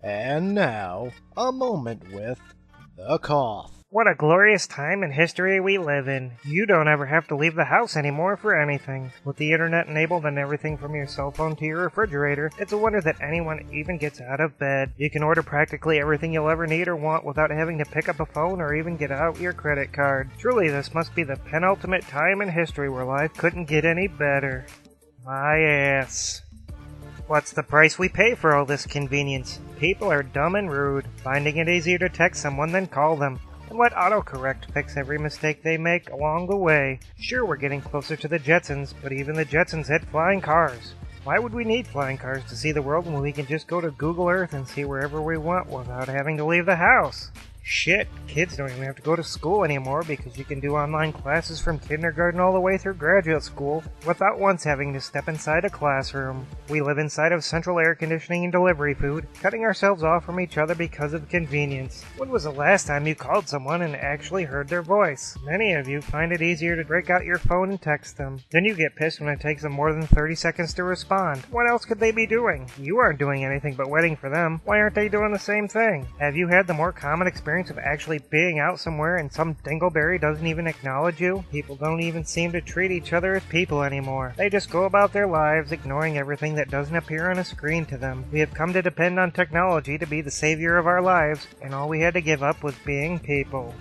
And now, a moment with the KOTH. What a glorious time in history we live in. You don't ever have to leave the house anymore for anything. With the internet enabled and everything from your cell phone to your refrigerator, it's a wonder that anyone even gets out of bed. You can order practically everything you'll ever need or want without having to pick up a phone or even get out your credit card. Truly, this must be the penultimate time in history where life couldn't get any better. My ass. What's the price we pay for all this convenience? People are dumb and rude, finding it easier to text someone than call them, and let autocorrect fix every mistake they make along the way. Sure, we're getting closer to the Jetsons, but even the Jetsons had flying cars. Why would we need flying cars to see the world when we can just go to Google Earth and see wherever we want without having to leave the house? Shit, kids don't even have to go to school anymore because you can do online classes from kindergarten all the way through graduate school without once having to step inside a classroom. We live inside of central air conditioning and delivery food, cutting ourselves off from each other because of convenience. When was the last time you called someone and actually heard their voice? Many of you find it easier to break out your phone and text them. Then you get pissed when it takes them more than 30 seconds to respond. What else could they be doing? You aren't doing anything but waiting for them. Why aren't they doing the same thing? Have you had the more common experience of actually being out somewhere and some dingleberry doesn't even acknowledge you? People don't even seem to treat each other as people anymore. They just go about their lives ignoring everything that doesn't appear on a screen to them. We have come to depend on technology to be the savior of our lives, and all we had to give up was being people.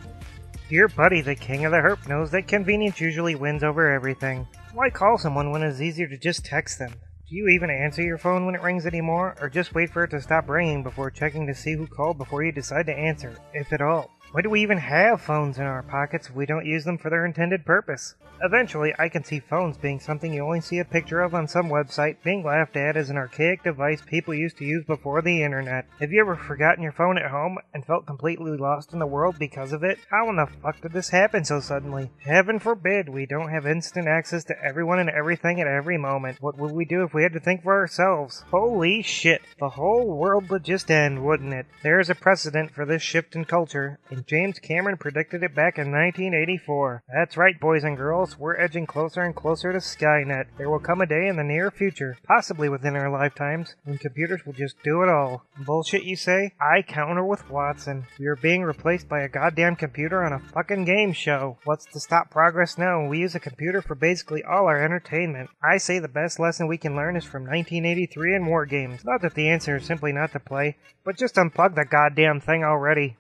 Dear buddy, the king of the Herp knows that convenience usually wins over everything. Why call someone when it's easier to just text them? Do you even answer your phone when it rings anymore, or just wait for it to stop ringing before checking to see who called before you decide to answer, if at all? Why do we even have phones in our pockets if we don't use them for their intended purpose? Eventually, I can see phones being something you only see a picture of on some website, being laughed at as an archaic device people used to use before the internet. Have you ever forgotten your phone at home and felt completely lost in the world because of it? How in the fuck did this happen so suddenly? Heaven forbid we don't have instant access to everyone and everything at every moment. What would we do if we had to think for ourselves? Holy shit, the whole world would just end, wouldn't it? There is a precedent for this shift in culture, and James Cameron predicted it back in 1984. That's right, boys and girls. We're edging closer and closer to Skynet. There will come a day in the near future, possibly within our lifetimes, when computers will just do it all. Bullshit, you say? I counter with Watson. We are being replaced by a goddamn computer on a fucking game show. What's to stop progress now when we use a computer for basically all our entertainment? I say the best lesson we can learn is from 1983 and war games. Not that the answer is simply not to play, but just unplug the goddamn thing already.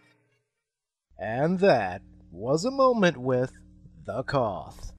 And that was a moment with the KOTH.